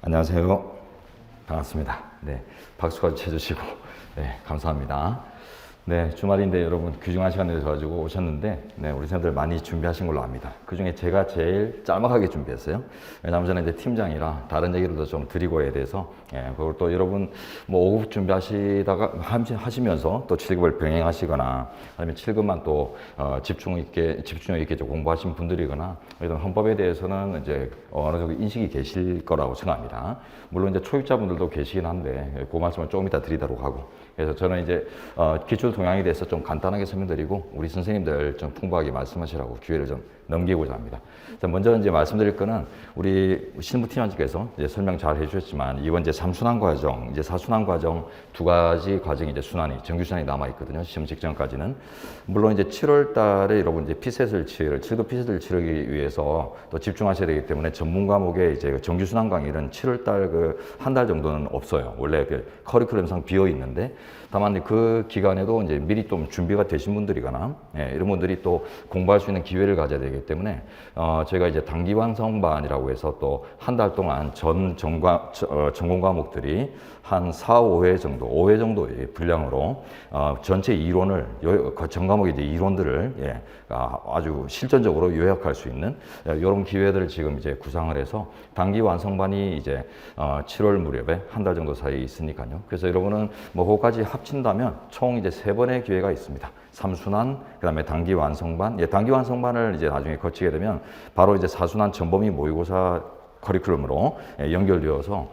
안녕하세요. 반갑습니다. 네, 박수까지 쳐주시고, 네, 감사합니다. 네, 주말인데 여러분 귀중한 시간 내셔가지고 오셨는데, 네, 우리 선생님들 많이 준비하신 걸로 압니다. 그 중에 제가 제일 짤막하게 준비했어요. 왜냐하면 저는 이제 팀장이라 다른 얘기들도 좀 드리고 해야 돼서, 그리고 또 여러분 뭐 5급 준비하시다가 하시면서 또 7급을 병행하시거나 아니면 7급만 또 집중력 있게 공부하신 분들이거나 이런 헌법에 대해서는 이제 어느 정도 인식이 계실 거라고 생각합니다. 물론 이제 초입자분들도 계시긴 한데 그 말씀을 조금 이따 드리도록 하고, 그래서 저는 이제 기출 동향에 대해서 좀 간단하게 설명드리고 우리 선생님들 좀 풍부하게 말씀하시라고 기회를 좀 넘기고자 합니다. 자, 먼저 이제 말씀드릴 거는 우리 실무팀장님께서 이제 설명 잘 해주셨지만 이번 이제 3순환 과정, 이제 4순환 과정 두 가지 과정이 이제 정규 순환이 남아 있거든요. 시험 직전까지는. 물론 이제 7월 달에 여러분 이제 피셋을 7급 피셋을 치르기 위해서 또 집중하셔야 되기 때문에 전문 과목에 이제 정규 순환 강의는 7월 달 그 한 달 정도는 없어요. 원래 그 커리큘럼상 비어 있는데, 다만 그 기간에도 이제 미리 좀 준비가 되신 분들이거나 이런 분들이 또 공부할 수 있는 기회를 가져야 되기 때문에 저희가 이제 단기 완성반이라고 해서 또 한 달 동안 전공 과목들이 한 4, 5회 정도, 5회 정도의 분량으로 전체 이론을 전 과목의 이제 이론들을 아주 실전적으로 요약할 수 있는 이런 기회들을 지금 이제 구상을 해서 단기 완성반이 이제 7월 무렵에 한 달 정도 사이에 있으니까요. 그래서 여러분은 뭐 그거까지 합친다면 총 이제 3번의 기회가 있습니다. 3순환, 그 다음에 단기 완성반. 단기 완성반을 이제 나중에 거치게 되면 바로 이제 4순환 전범위 모의고사 커리큘럼으로 연결되어서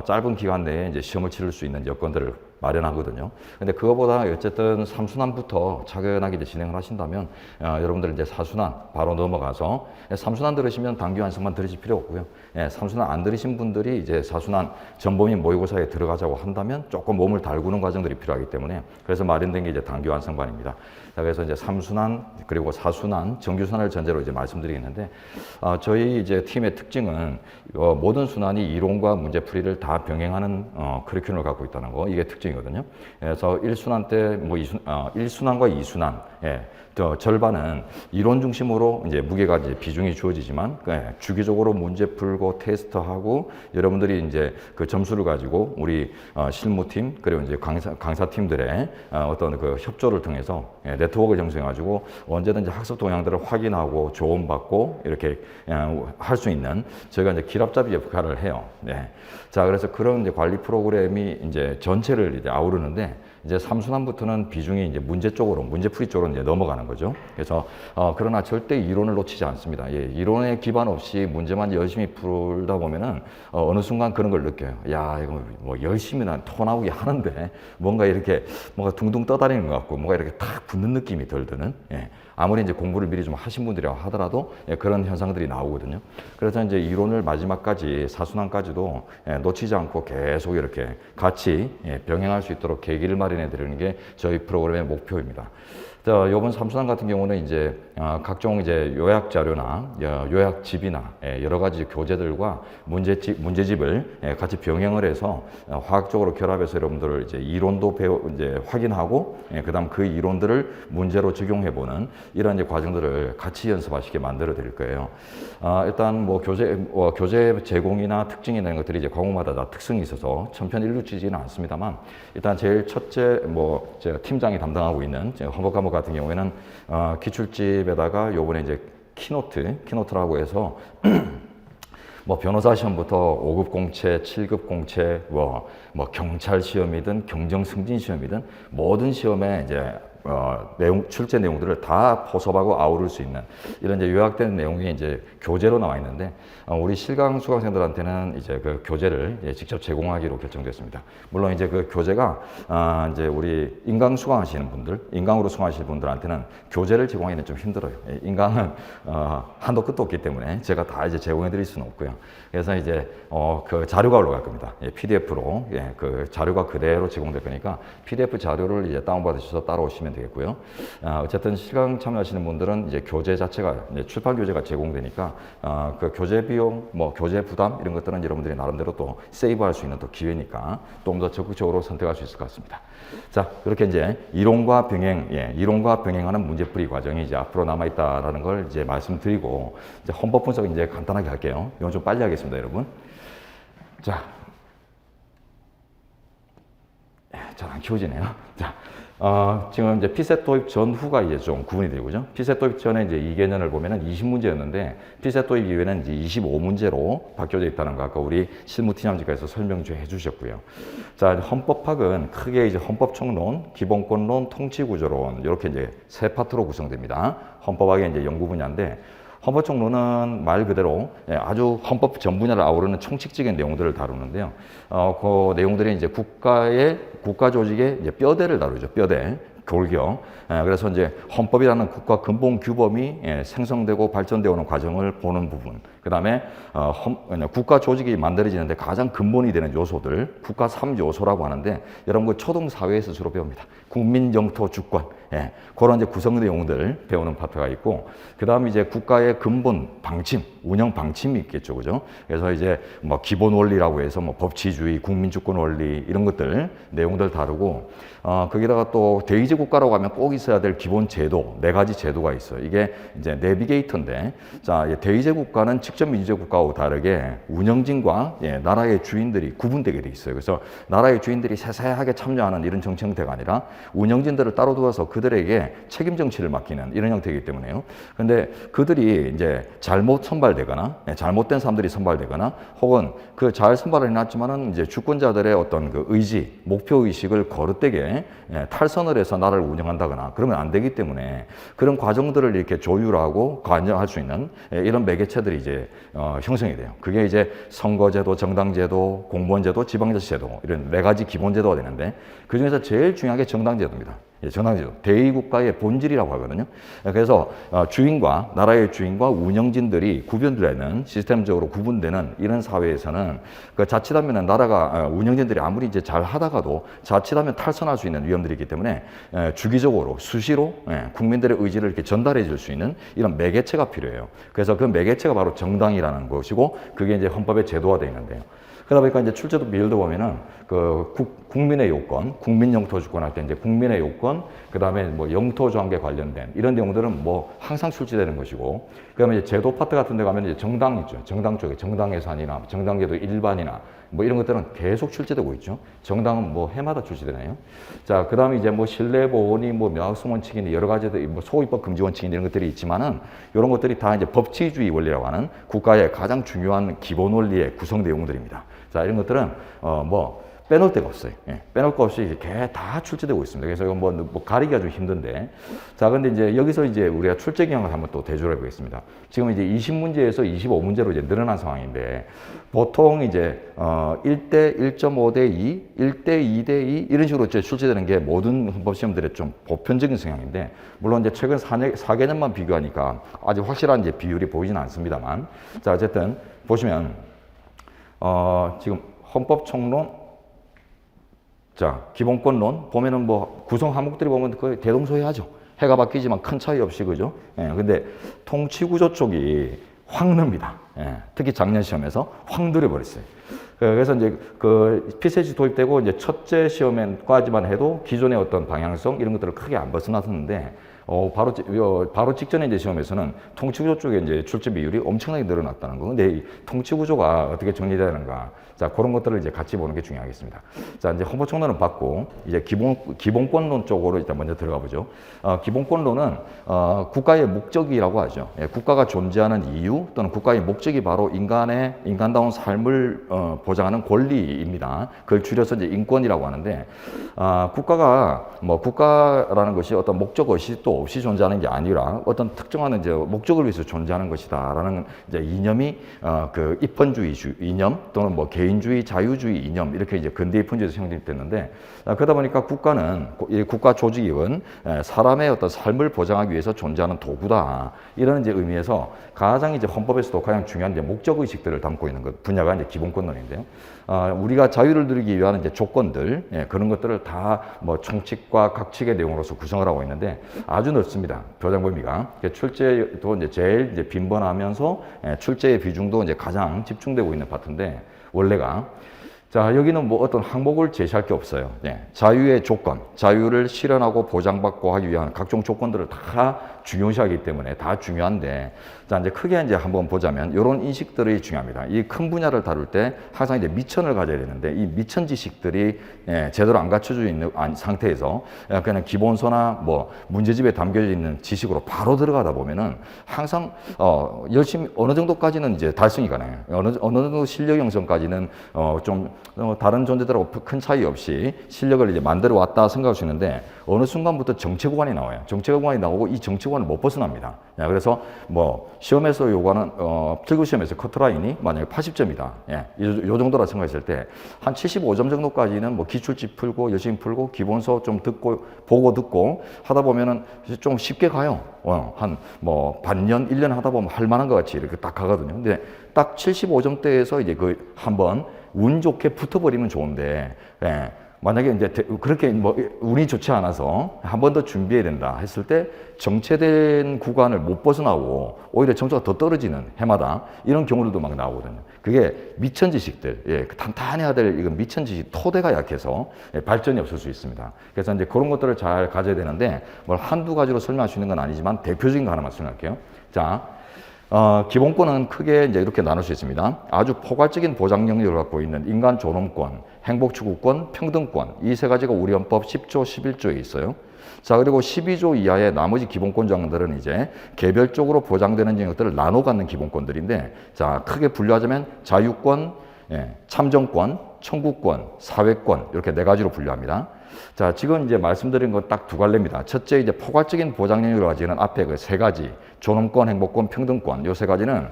짧은 기간 내에 이제 시험을 치를 수 있는 여건들을 마련하거든요. 근데 그거보다 어쨌든 3순환부터 차근하게 이제 진행을 하신다면 여러분들 이제 4순환 바로 넘어가서 3순환 들으시면 단기 완성만 들으실 필요 없고요. 3순환 안 들으신 분들이 이제 4순환 전범위 모의고사에 들어가자고 한다면 조금 몸을 달구는 과정들이 필요하기 때문에 그래서 마련된 게 이제 단기 완성반입니다. 그래서 이제 3순환 그리고 4순환 정규순환을 전제로 이제 말씀드리겠는데 저희 이제 팀의 특징은 모든 순환이 이론과 문제풀이를 다 병행하는 커리큘럼을 갖고 있다는 거, 이게 특징이거든요. 그래서 1순환 때 뭐 1순환과 2순환 절반은 이론 중심으로 이제 무게가 이제 비중이 주어지지만 주기적으로 문제 풀고 테스트하고 여러분들이 이제 그 점수를 가지고 우리 실무팀 그리고 이제 강사팀들의 어떤 그 협조를 통해서 네트워크를 형성해 가지고 언제든지 학습 동향들을 확인하고 조언받고 이렇게 할 수 있는 저희가 이제 길합잡이 역할을 해요. 자, 그래서 그런 이제 관리 프로그램이 이제 전체를 이제 아우르는데 이제 3순환부터는 비중이 이제 문제풀이 쪽으로 이제 넘어가는 거죠. 그래서, 그러나 절대 이론을 놓치지 않습니다. 이론에 기반 없이 문제만 열심히 풀다 보면은, 어느 순간 그런 걸 느껴요. 야, 이거 뭐 열심히 난 토 나오게 하는데, 뭔가 둥둥 떠다니는 것 같고, 뭔가 이렇게 탁 붙는 느낌이 덜 드는, 아무리 이제 공부를 미리 좀 하신 분들이라고 하더라도 그런 현상들이 나오거든요. 그래서 이제 이론을 마지막까지 4순환까지도 놓치지 않고 계속 이렇게 같이 병행할 수 있도록 계기를 마련해 드리는 게 저희 프로그램의 목표입니다. 자, 이번 3순환 같은 경우는 이제 각종 이제 요약 자료나 요약집이나 여러 가지 교재들과 문제집을 같이 병행을 해서 화학적으로 결합해서 여러분들 이제 이론도 이제 확인하고 그다음 그 이론들을 문제로 적용해보는 이런 이제 과정들을 같이 연습하시게 만들어 드릴 거예요. 일단 뭐 교재 제공이나 특징이나 이런 것들이 이제 과목마다 다 특성이 있어서 천편일률지지는 않습니다만 일단 제일 첫째 뭐 제가 팀장이 담당하고 있는 헌법 과목 같은 경우에는 기출집에다가 요번에 이제 키노트라고 해서 뭐 변호사 시험부터 5급 공채, 7급 공채, 뭐 경찰 시험이든 경정 승진 시험이든 모든 시험에 이제 출제 내용들을 다 포섭하고 아우를 수 있는 이런 이제 요약된 내용이 이제 교재로 나와 있는데 우리 실강 수강생들한테는 이제 그 교재를 직접 제공하기로 결정됐습니다. 물론 이제 그 교재가 이제 우리 인강으로 수강하시는 분들한테는 교재를 제공하기는 좀 힘들어요. 인강은 한도 끝도 없기 때문에 제가 다 이제 제공해 드릴 수는 없고요. 그래서 이제 그 자료가 올라갈 겁니다. PDF로 그 자료가 그대로 제공될 거니까 PDF 자료를 이제 다운받으셔서 따라오시면 되겠고요. 어쨌든 실강 참여하시는 분들은 이제 교재 자체가 이제 출판 교재가 제공되니까 그 교재 비용, 뭐 교재 부담 이런 것들은 여러분들이 나름대로 또 세이브할 수 있는 또 기회니까 좀 더 적극적으로 선택할 수 있을 것 같습니다. 자, 그렇게 이제 이론과 병행하는 문제풀이 과정이 이제 앞으로 남아 있다라는 걸 이제 말씀드리고 이제 헌법 분석 이제 간단하게 할게요. 이건 좀 빨리 하겠습니다, 여러분. 자, 잘 안 키워지네요. 자, 지금 이제 피셋 도입 전후가 이제 좀 구분이 되고, 그죠? 피셋 도입 전에 이제 이 개년을 보면은 20문제였는데, 피셋 도입 이후에는 이제 25문제로 바뀌어져 있다는 거 아까 우리 실무팀장님께서 설명 좀 해주셨고요. 자, 헌법학은 크게 이제 헌법총론, 기본권론, 통치구조론, 이렇게 이제 세 파트로 구성됩니다. 헌법학의 이제 연구 분야인데, 헌법총론은 말 그대로 아주 헌법 전 분야를 아우르는 총칙적인 내용들을 다루는데요. 그 내용들이 이제 국가 조직의 이제 뼈대를 다루죠. 뼈대, 골격. 그래서 이제 헌법이라는 국가 근본 규범이 생성되고 발전되어 오는 과정을 보는 부분. 그 다음에 국가 조직이 만들어지는데 가장 근본이 되는 요소들, 국가 3요소라고 하는데 여러분 그 초등 사회에서 주로 배웁니다. 국민, 영토, 주권. 그런 이제 구성 내용들 배우는 파트가 있고, 그 다음에 이제 국가의 근본 방침, 운영 방침이 있겠죠, 그죠? 그래서 이제 뭐 기본 원리라고 해서 뭐 법치주의, 국민주권 원리 이런 것들 내용들 다루고, 거기다가 또 대의제 국가라고 하면 꼭 있어야 될 기본 제도, 4가지 제도가 있어요. 이게 이제 내비게이터인데, 자, 대의제 국가는 직접 민주주의 국가하고 다르게 운영진과 나라의 주인들이 구분되게 돼 있어요. 그래서 나라의 주인들이 세세하게 참여하는 이런 정치 형태가 아니라 운영진들을 따로 두어서 그들에게 책임 정치를 맡기는 이런 형태이기 때문에요. 근데 그들이 이제 잘못 선발되거나 잘못된 사람들이 선발되거나 혹은 그 잘 선발을 해놨지만은 이제 주권자들의 어떤 그 의지, 목표 의식을 거릇되게 탈선을 해서 나라를 운영한다거나 그러면 안 되기 때문에 그런 과정들을 이렇게 조율하고 관여할 수 있는 이런 매개체들이 이제 형성이 돼요. 그게 이제 선거제도, 정당제도, 공무원제도, 지방자치제도 이런 4가지 기본제도가 되는데 그 중에서 제일 중요한 게 정당제도입니다. 정당제도, 대의국가의 본질이라고 하거든요. 그래서 주인과 나라의 주인과 운영진들이 구분되는 시스템적으로 구분되는 이런 사회에서는 그 자칫하면 나라가 운영진들이 아무리 이제 잘 하다가도 자칫하면 탈선할 수 있는 위험들이 있기 때문에 주기적으로 수시로 국민들의 의지를 이렇게 전달해 줄 수 있는 이런 매개체가 필요해요. 그래서 그 매개체가 바로 정당이라는 것이고 그게 이제 헌법의 제도화 되어 있는데요. 그러다 보니까 이제 출제도 비율도 보면은 그 국민의 요건, 국민 영토 주권 할 때 이제 국민의 요건, 그 다음에 뭐 영토 조항에 관련된 이런 내용들은 뭐 항상 출제되는 것이고, 그 다음에 이제 제도 파트 같은 데 가면 이제 정당 있죠. 정당 쪽에 정당 예산이나 정당제도 일반이나 뭐 이런 것들은 계속 출제되고 있죠. 정당은 뭐 해마다 출제되나요? 자, 그 다음에 이제 뭐 신뢰보호니 뭐 명확성 원칙이니 여러 가지들 뭐 소위법 금지 원칙이니 이런 것들이 있지만은 이런 것들이 다 이제 법치주의 원리라고 하는 국가의 가장 중요한 기본 원리의 구성 내용들입니다. 자, 이런 것들은 뭐 빼놓을 데가 없어요. 빼놓을 거 없이 이렇게 다 출제되고 있습니다. 그래서 이건 뭐 가리기가 좀 힘든데. 자, 근데 이제 여기서 이제 우리가 출제 경향을 한번 또 대조를 해보겠습니다. 지금 이제 20문제에서 25문제로 이제 늘어난 상황인데, 보통 이제 1대 1.5대 2, 1대 2대 2 이런 식으로 이제 출제되는 게 모든 헌법시험들의 좀 보편적인 성향인데, 물론 이제 최근 4개년만 비교하니까 아직 확실한 이제 비율이 보이지는 않습니다만, 자, 어쨌든 보시면 지금 헌법총론, 자, 기본권론 보면은 뭐 구성 항목들이 보면 거의 대동소이하죠. 해가 바뀌지만 큰 차이 없이, 그죠? 근데 통치구조 쪽이 확 늡니다. 특히 작년 시험에서 확 늘어버렸어요. 그래서 이제 그 피셋이 도입되고 이제 첫째 시험까지만 해도 기존의 어떤 방향성 이런 것들을 크게 안 벗어났었는데, 바로 직전에 이제 시험에서는 통치구조 쪽에 이제 출제 비율이 엄청나게 늘어났다는 거. 근데 이 통치구조가 어떻게 정리되는가. 자, 그런 것들을 이제 같이 보는 게 중요하겠습니다. 자, 이제 헌법총론은 받고, 이제 기본권론 쪽으로 일단 먼저 들어가 보죠. 기본권론은, 국가의 목적이라고 하죠. 국가가 존재하는 이유 또는 국가의 목적이 바로 인간다운 삶을, 보장하는 권리입니다. 그걸 줄여서 이제 인권이라고 하는데, 국가라는 것이 어떤 목적의식 또 없이 존재하는 게 아니라 어떤 특정한 이제 목적을 위해서 존재하는 것이다라는 이제 이념이, 그 입헌주의 이념 또는 뭐 개인주의, 자유주의 이념 이렇게 이제 근대 입헌주의에서 형성됐는데, 그러다 보니까 국가는 이 국가 조직은 사람의 어떤 삶을 보장하기 위해서 존재하는 도구다 이런 이제 의미에서 가장 이제 헌법에서도 가장 중요한 이제 목적 의식들을 담고 있는 것 분야가 이제 기본권론인데요. 우리가 자유를 누리기 위한 이제 조건들 그런 것들을 다 뭐 총칙과 각칙의 내용으로서 구성을 하고 있는데 아주 넓습니다. 교장 범위가. 출제도 이제 제일 이제 빈번하면서 출제의 비중도 이제 가장 집중되고 있는 파트인데 원래가. 자, 여기는 뭐 어떤 항목을 제시할 게 없어요. 예, 자유의 조건, 자유를 실현하고 보장받고 하기 위한 각종 조건들을 다 중요시하기 때문에 다 중요한데, 자, 이제 크게 이제 한번 보자면 이런 인식들이 중요합니다. 이 큰 분야를 다룰 때 항상 이제 미천을 가져야 되는데, 이 미천 지식들이 제대로 안 갖춰져 있는 상태에서 그냥 기본서나 뭐 문제집에 담겨져 있는 지식으로 바로 들어가다 보면은 항상 열심히 어느 정도까지는 이제 달성이 가능해요. 어느 정도 실력 형성까지는 좀 다른 존재들하고 큰 차이 없이 실력을 이제 만들어 왔다 생각할 수 있는데, 어느 순간부터 정체구간이 나와요. 정체구간이 나오고 이 정체구간을 못 벗어납니다. 그래서 뭐 시험에서 요구하는 필기 시험에서 커트라인이 만약에 80점이다. 요 정도라 생각했을 때 한 75점 정도까지는 뭐 기출집 풀고 열심히 풀고 기본서 좀 듣고 보고 듣고 하다 보면은 좀 쉽게 가요. 한 뭐 반년, 1년 하다 보면 할 만한 것 같이 이렇게 딱 가거든요. 근데 딱 75점대에서 이제 그 한번 운 좋게 붙어버리면 좋은데, 만약에 이제 그렇게 뭐 운이 좋지 않아서 한 번 더 준비해야 된다 했을 때 정체된 구간을 못 벗어나고 오히려 점수가 더 떨어지는 해마다 이런 경우들도 막 나오거든요. 그게 미천 지식들, 탄탄해야 될 이건 미천 지식 토대가 약해서 발전이 없을 수 있습니다. 그래서 이제 그런 것들을 잘 가져야 되는데, 뭘 한두 가지로 설명할 수 있는 건 아니지만 대표적인 거 하나만 설명할게요. 자, 기본권은 크게 이제 이렇게 나눌 수 있습니다. 아주 포괄적인 보장 영역을 갖고 있는 인간 존엄권, 행복 추구권, 평등권, 이 세 가지가 우리 헌법 10조, 11조에 있어요. 자, 그리고 12조 이하의 나머지 기본권 조항들은 이제 개별적으로 보장되는 영역들을 나눠 갖는 기본권들인데, 자, 크게 분류하자면 자유권, 참정권, 청구권, 사회권, 이렇게 네 가지로 분류합니다. 자, 지금 이제 말씀드린 건 딱 두 갈래입니다. 첫째, 이제 포괄적인 보장 영역을 가지는 앞에 그 세 가지, 존엄권, 행복권, 평등권, 요 세 가지는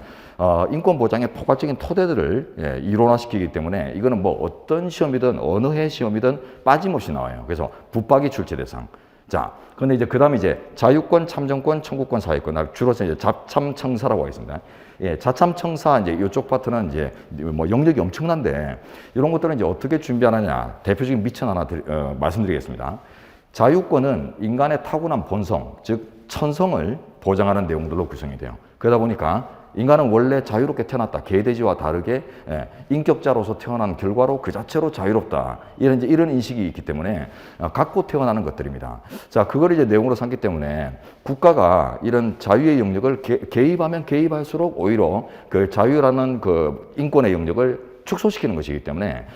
인권 보장의 포괄적인 토대들을 이론화시키기 때문에 이거는 뭐 어떤 시험이든 어느 해 시험이든 빠짐없이 나와요. 그래서 붙박이 출제 대상. 자, 근데 이제 그 다음에 이제 자유권, 참정권, 청구권, 사회권, 주로서 이제 자참청사라고 하겠습니다. 자참청사 이제 이쪽 파트는 이제 뭐 영역이 엄청난데, 이런 것들은 이제 어떻게 준비하느냐, 대표적인 미천 하나 말씀드리겠습니다. 자유권은 인간의 타고난 본성, 즉 천성을 보장하는 내용들로 구성이 돼요. 그러다 보니까 인간은 원래 자유롭게 태어났다. 개돼지와 다르게 인격자로서 태어난 결과로 그 자체로 자유롭다. 이런 인식이 있기 때문에 갖고 태어나는 것들입니다. 자, 그걸 이제 내용으로 삼기 때문에 국가가 이런 자유의 영역을 개입하면 개입할수록 오히려 그 자유라는 그 인권의 영역을 축소시키는 것이기 때문에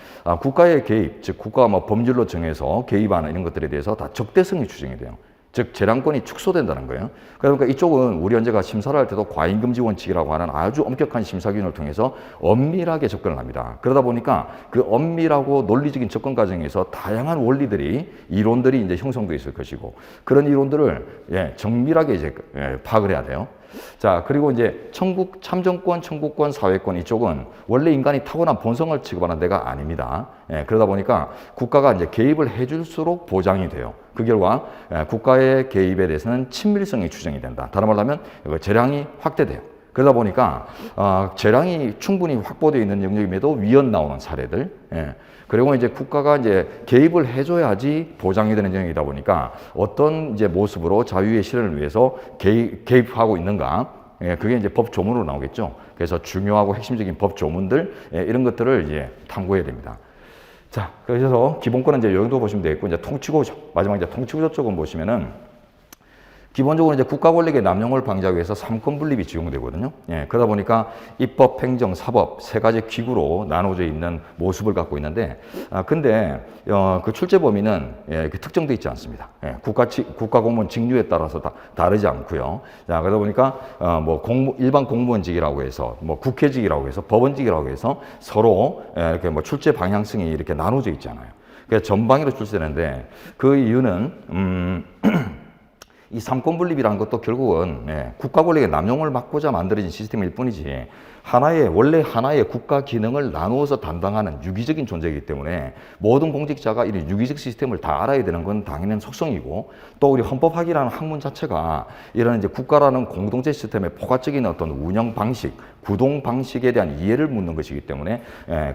국가의 개입, 즉 국가가 뭐 법률로 정해서 개입하는 이런 것들에 대해서 다 적대성이 추정이 돼요. 즉 재량권이 축소된다는 거예요. 그러니까 이쪽은 우리 헌재가 심사를 할 때도 과잉금지 원칙이라고 하는 아주 엄격한 심사 기준을 통해서 엄밀하게 접근을 합니다. 그러다 보니까 그 엄밀하고 논리적인 접근 과정에서 다양한 원리들이, 이론들이 이제 형성돼 있을 것이고, 그런 이론들을 정밀하게 이제 파악을 해야 돼요. 자, 그리고 이제 참정권, 청구권, 사회권, 이쪽은 원래 인간이 타고난 본성을 취급하는 데가 아닙니다. 그러다 보니까 국가가 이제 개입을 해줄수록 보장이 돼요. 그 결과 국가의 개입에 대해서는 친밀성이 추정이 된다. 다른 말로 하면 재량이 확대돼요. 그러다 보니까 재량이 충분히 확보되어 있는 영역임에도 위헌 나오는 사례들, 그리고 이제 국가가 이제 개입을 해줘야지 보장이 되는 영역이다 보니까 어떤 이제 모습으로 자유의 실현을 위해서 개입하고 있는가, 그게 이제 법 조문으로 나오겠죠. 그래서 중요하고 핵심적인 법 조문들, 이런 것들을 이제 탐구해야 됩니다. 자, 그래서 기본권은 이제 여기도 보시면 되겠고, 이제 통치구조, 마지막 이제 통치구조 쪽은 보시면은 기본적으로 이제 국가 권력의 남용을 방지하기 위해서 삼권 분립이 적용되거든요. 그러다 보니까 입법, 행정, 사법 세 가지 기구로 나눠져 있는 모습을 갖고 있는데, 근데 그 출제 범위는 특정돼 있지 않습니다. 국가 공무원 직류에 따라서 다르지 않고요. 자, 그러다 보니까 뭐 일반 공무원직이라고 해서, 뭐 국회직이라고 해서, 법원직이라고 해서 서로 이렇게 뭐 출제 방향성이 이렇게 나눠져 있잖아요. 그래서 전방위로 출제되는데, 그 이유는 이 삼권 분립이라는 것도 결국은 국가 권력의 남용을 막고자 만들어진 시스템일 뿐이지, 원래 하나의 국가 기능을 나누어서 담당하는 유기적인 존재이기 때문에 모든 공직자가 이런 유기적 시스템을 다 알아야 되는 건 당연한 속성이고, 또 우리 헌법학이라는 학문 자체가 이런 이제 국가라는 공동체 시스템의 포괄적인 어떤 운영 방식, 구동 방식에 대한 이해를 묻는 것이기 때문에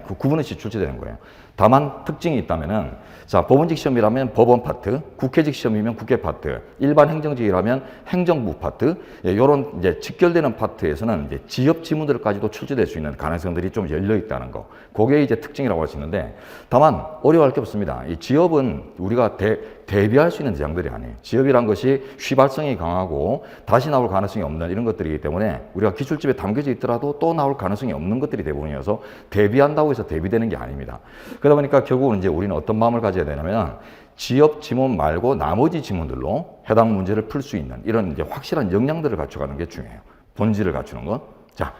그 구분 없이 출제되는 거예요. 다만 특징이 있다면은, 자, 법원직 시험이라면 법원 파트, 국회직 시험이면 국회 파트, 일반 행정직이라면 행정부 파트, 이런 이제 직결되는 파트에서는 이제 지역 지문들까지도 가지고 출제될 수 있는 가능성들이 좀 열려 있다는 거. 그게 이제 특징이라고 할 수 있는데, 다만 어려워할 게 없습니다. 이 지업은 우리가 대비할 수 있는 대상들이 아니에요. 지업이란 것이 휘발성이 강하고 다시 나올 가능성이 없는 이런 것들이기 때문에 우리가 기출집에 담겨져 있더라도 또 나올 가능성이 없는 것들이 대부분이어서 대비한다고 해서 대비되는 게 아닙니다. 그러다 보니까 결국은 이제 우리는 어떤 마음을 가져야 되냐면, 지업 지문 말고 나머지 지문들로 해당 문제를 풀 수 있는 이런 이제 확실한 역량들을 갖춰가는 게 중요해요. 본질을 갖추는 것. 자,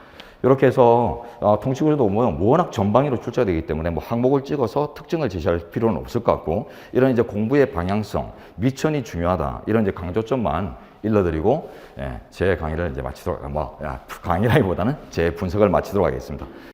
이렇게 해서 통치구조도 워낙 전방위로 출제가 되기 때문에 뭐 항목을 찍어서 특징을 제시할 필요는 없을 것 같고, 이런 이제 공부의 방향성, 미천이 중요하다 이런 이제 강조점만 일러드리고, 제 강의를 이제 마치도록 강의라기보다는 제 분석을 마치도록 하겠습니다.